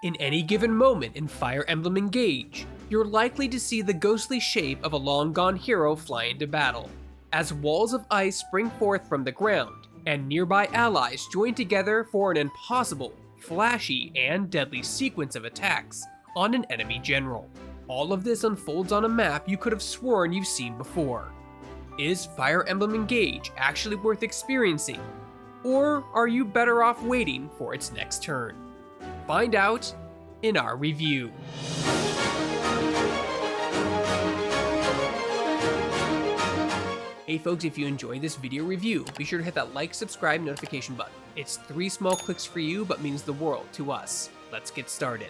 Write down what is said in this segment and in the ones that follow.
In any given moment in Fire Emblem Engage, you're likely to see the ghostly shape of a long-gone hero fly into battle, as walls of ice spring forth from the ground, and nearby allies join together for an impossible, flashy, and deadly sequence of attacks on an enemy general. All of this unfolds on a map you could have sworn you've seen before. Is Fire Emblem Engage actually worth experiencing? Or are you better off waiting for its next turn? Find out in our review. Hey folks, if you enjoyed this video review, be sure to hit that like, subscribe, notification button. It's 3 small clicks for you, but means the world to us. Let's get started.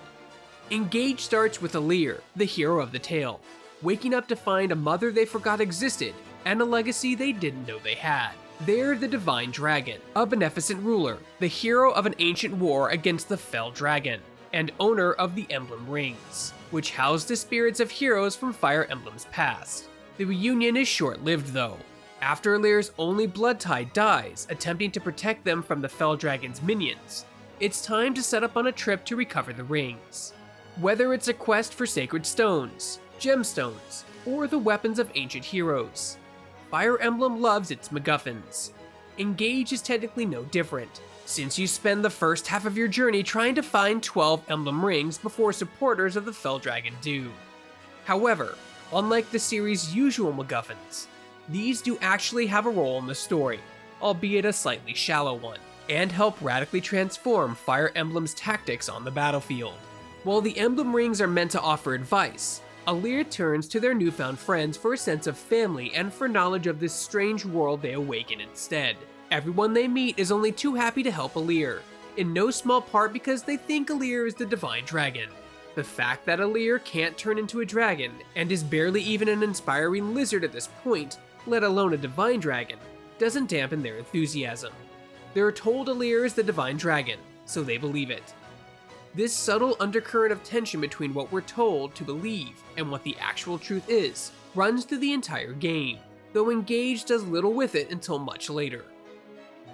Engage starts with Alear, the hero of the tale, waking up to find a mother they forgot existed, and a legacy they didn't know they had. They're the Divine Dragon, a beneficent ruler, the hero of an ancient war against the Fell Dragon, and owner of the Emblem Rings, which house the spirits of heroes from Fire Emblem's past. The reunion is short-lived though. After Alear's only blood tie dies, attempting to protect them from the Fell Dragon's minions, it's time to set up on a trip to recover the rings. Whether it's a quest for sacred stones, gemstones, or the weapons of ancient heroes, Fire Emblem loves its MacGuffins. Engage is technically no different, since you spend the first half of your journey trying to find 12 Emblem Rings before supporters of the Fell Dragon do. However, unlike the series' usual MacGuffins, these do actually have a role in the story, albeit a slightly shallow one, and help radically transform Fire Emblem's tactics on the battlefield. While the Emblem Rings are meant to offer advice, Alear turns to their newfound friends for a sense of family and for knowledge of this strange world they awaken instead. Everyone they meet is only too happy to help Alear, in no small part because they think Alear is the Divine Dragon. The fact that Alear can't turn into a dragon, and is barely even an inspiring lizard at this point, let alone a Divine Dragon, doesn't dampen their enthusiasm. They're told Alear is the Divine Dragon, so they believe it. This subtle undercurrent of tension between what we're told to believe and what the actual truth is runs through the entire game, though Engage does little with it until much later.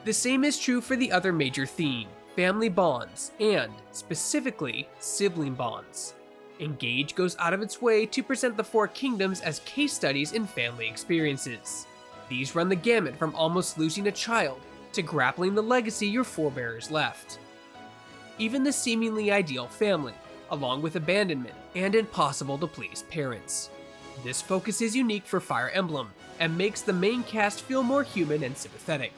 The same is true for the other major theme, family bonds, and, specifically, sibling bonds. Engage goes out of its way to present the 4 kingdoms as case studies in family experiences. These run the gamut from almost losing a child to grappling the legacy your forebears left. Even the seemingly ideal family, along with abandonment and impossible to please parents. This focus is unique for Fire Emblem, and makes the main cast feel more human and sympathetic.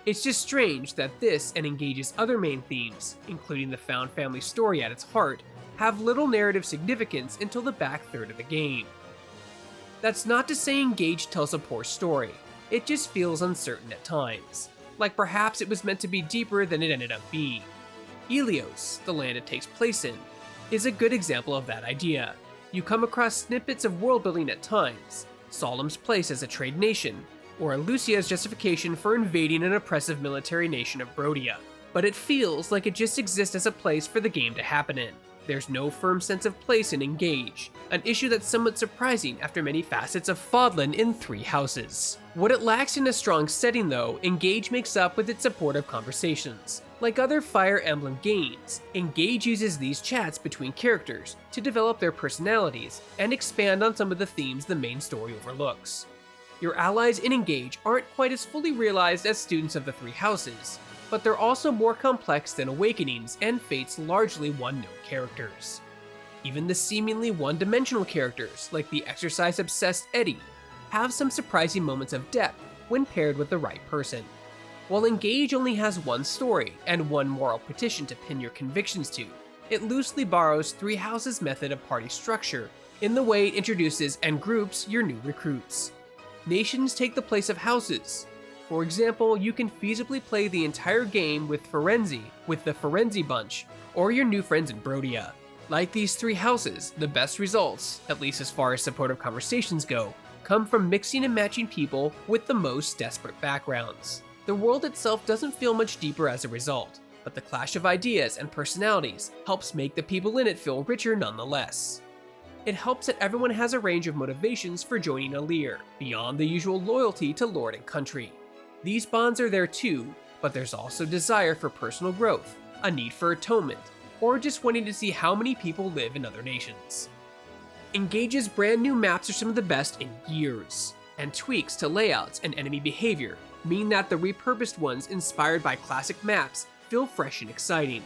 It's just strange that this and Engage's other main themes, including the found family story at its heart, have little narrative significance until the back third of the game. That's not to say Engage tells a poor story, it just feels uncertain at times, like perhaps it was meant to be deeper than it ended up being. Ilios, the land it takes place in, is a good example of that idea. You come across snippets of world building at times, Solemn's place as a trade nation, or Lucia's justification for invading an oppressive military nation of Brodia, but it feels like it just exists as a place for the game to happen in. There's no firm sense of place in Engage, an issue that's somewhat surprising after many facets of Fodlan in 3 houses. What it lacks in a strong setting though, Engage makes up with its supportive conversations. Like other Fire Emblem games, Engage uses these chats between characters to develop their personalities and expand on some of the themes the main story overlooks. Your allies in Engage aren't quite as fully realized as students of the 3 houses, but they're also more complex than Awakenings and Fate's largely one-note characters. Even the seemingly one-dimensional characters, like the exercise-obsessed Eddie, have some surprising moments of depth when paired with the right person. While Engage only has one story and one moral petition to pin your convictions to, it loosely borrows 3 houses' method of party structure in the way it introduces and groups your new recruits. Nations take the place of houses. For example, you can feasibly play the entire game with the Ferenzi bunch, or your new friends in Brodia. Like these 3 houses, the best results, at least as far as supportive conversations go, come from mixing and matching people with the most desperate backgrounds. The world itself doesn't feel much deeper as a result, but the clash of ideas and personalities helps make the people in it feel richer nonetheless. It helps that everyone has a range of motivations for joining Alear, beyond the usual loyalty to lord and country. These bonds are there too, but there's also desire for personal growth, a need for atonement, or just wanting to see how many people live in other nations. Engage's brand new maps are some of the best in years, and tweaks to layouts and enemy behavior mean that the repurposed ones inspired by classic maps feel fresh and exciting.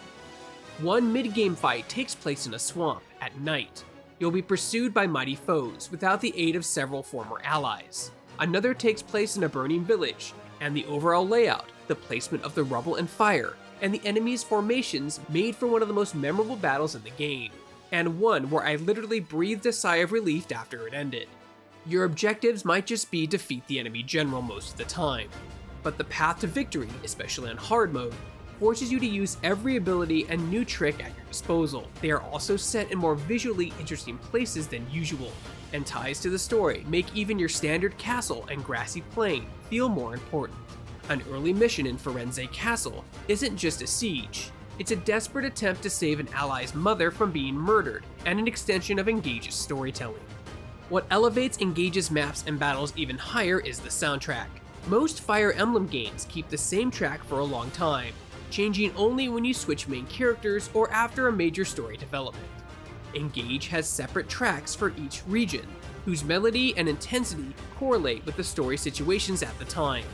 One mid-game fight takes place in a swamp at night. You'll be pursued by mighty foes without the aid of several former allies. Another takes place in a burning village, and the overall layout, the placement of the rubble and fire, and the enemy's formations made for one of the most memorable battles in the game, and one where I literally breathed a sigh of relief after it ended. Your objectives might just be defeat the enemy general most of the time, but the path to victory, especially on hard mode, forces you to use every ability and new trick at your disposal. They are also set in more visually interesting places than usual, and ties to the story make even your standard castle and grassy plain feel more important. An early mission in Firenze Castle isn't just a siege, it's a desperate attempt to save an ally's mother from being murdered, and an extension of Engage's storytelling. What elevates Engage's maps and battles even higher is the soundtrack. Most Fire Emblem games keep the same track for a long time, changing only when you switch main characters or after a major story development. Engage has separate tracks for each region, whose melody and intensity correlate with the story situations at the time,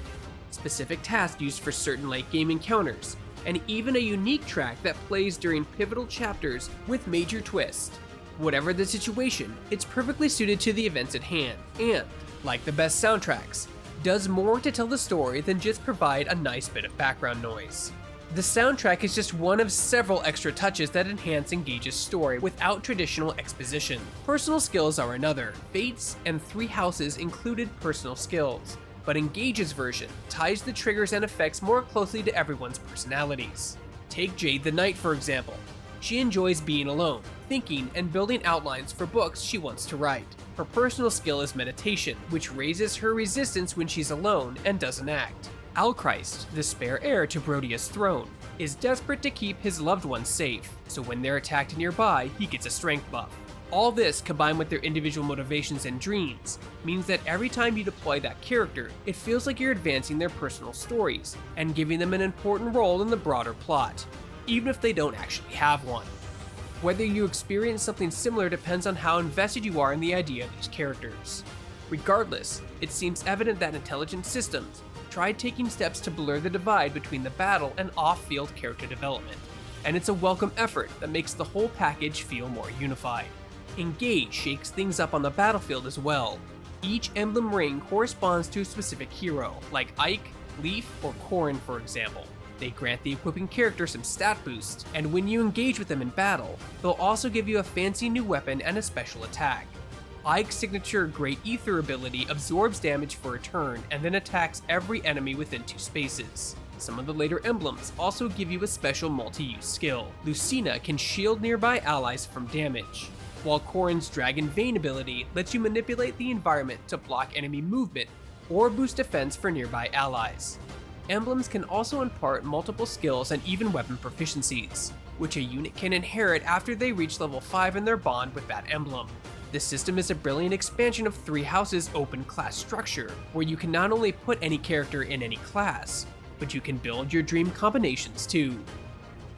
specific tasks used for certain late game encounters, and even a unique track that plays during pivotal chapters with major twists. Whatever the situation, it's perfectly suited to the events at hand, and, like the best soundtracks, does more to tell the story than just provide a nice bit of background noise. The soundtrack is just one of several extra touches that enhance Engage's story without traditional exposition. Personal skills are another. Fates and Three Houses included personal skills, but Engage's version ties the triggers and effects more closely to everyone's personalities. Take Jade the Knight for example. She enjoys being alone, thinking and building outlines for books she wants to write. Her personal skill is meditation, which raises her resistance when she's alone and doesn't act. Alchrist, the spare heir to Brodia's throne, is desperate to keep his loved ones safe, so when they're attacked nearby, he gets a strength buff. All this, combined with their individual motivations and dreams, means that every time you deploy that character, it feels like you're advancing their personal stories and giving them an important role in the broader plot, even if they don't actually have one. Whether you experience something similar depends on how invested you are in the idea of these characters. Regardless, it seems evident that intelligent systems tried taking steps to blur the divide between the battle and off-field character development, and it's a welcome effort that makes the whole package feel more unified. Engage shakes things up on the battlefield as well. Each emblem ring corresponds to a specific hero, like Ike, Leaf, or Corrin for example. They grant the equipping character some stat boost, and when you engage with them in battle, they'll also give you a fancy new weapon and a special attack. Ike's signature Great Ether ability absorbs damage for a turn and then attacks every enemy within 2 spaces. Some of the later emblems also give you a special multi-use skill. Lucina can shield nearby allies from damage, while Corrin's Dragon Vein ability lets you manipulate the environment to block enemy movement or boost defense for nearby allies. Emblems can also impart multiple skills and even weapon proficiencies, which a unit can inherit after they reach level 5 in their bond with that emblem. This system is a brilliant expansion of Three Houses' open class structure, where you can not only put any character in any class, but you can build your dream combinations too.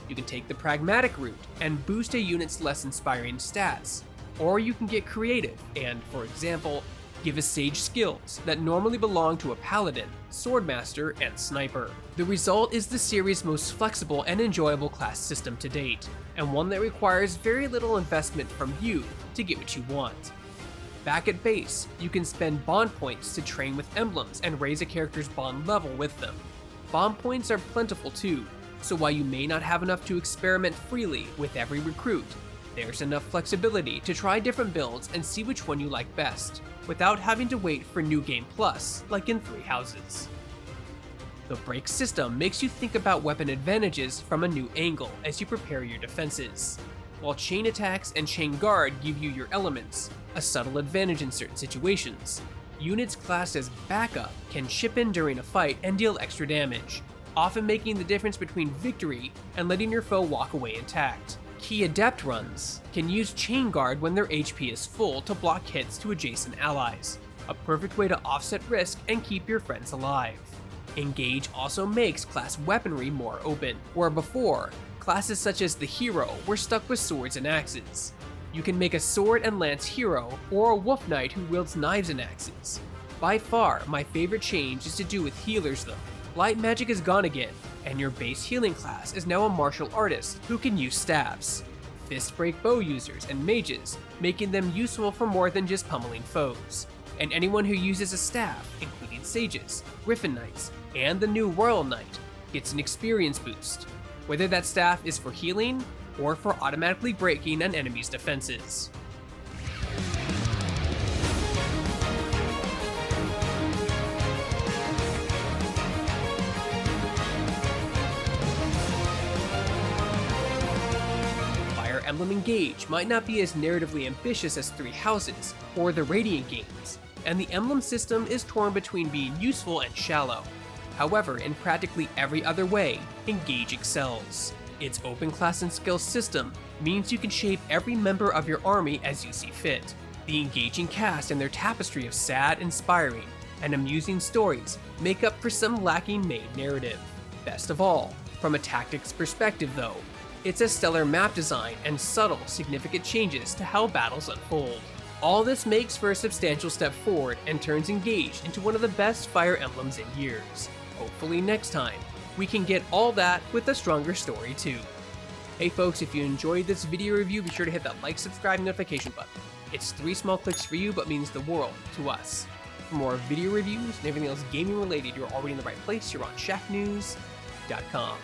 You can take the pragmatic route and boost a unit's less inspiring stats, or you can get creative and, for example, give a sage skills that normally belong to a paladin, swordmaster, and sniper. The result is the series' most flexible and enjoyable class system to date, and one that requires very little investment from you to get what you want. Back at base, you can spend bond points to train with emblems and raise a character's bond level with them. Bond points are plentiful too, so while you may not have enough to experiment freely with every recruit, there's enough flexibility to try different builds and see which one you like best, without having to wait for New Game Plus, like in Three Houses. The break system makes you think about weapon advantages from a new angle as you prepare your defenses, while chain attacks and chain guard give you your elements, a subtle advantage in certain situations. Units classed as backup can chip in during a fight and deal extra damage, often making the difference between victory and letting your foe walk away intact. Key adept runs can use chain guard when their HP is full to block hits to adjacent allies, a perfect way to offset risk and keep your friends alive. Engage also makes class weaponry more open, where before, Classes such as the hero were stuck with swords and axes. You can make a sword and lance hero or a wolf knight who wields knives and axes. By far, my favorite change is to do with healers though. Light magic is gone again, and your base healing class is now a martial artist who can use staves, fist break bow users, and mages, making them useful for more than just pummeling foes. And anyone who uses a staff, including sages, griffin knights, and the new royal knight, gets an experience boost, whether that staff is for healing or for automatically breaking an enemy's defenses. Fire Emblem Engage might not be as narratively ambitious as Three Houses or the Radiant games, and the emblem system is torn between being useful and shallow. However, in practically every other way, Engage excels. Its open class and skill system means you can shape every member of your army as you see fit. The engaging cast and their tapestry of sad, inspiring, and amusing stories make up for some lacking main narrative. Best of all, from a tactics perspective though, it's a stellar map design and subtle, significant changes to how battles unfold. All this makes for a substantial step forward and turns Engage into one of the best Fire Emblems in years. Hopefully next time, we can get all that with a stronger story too. Hey folks, if you enjoyed this video review, be sure to hit that like, subscribe, and notification button. It's 3 small clicks for you, but means the world to us. For more video reviews and everything else gaming related, you're already in the right place. You're on Shacknews.com.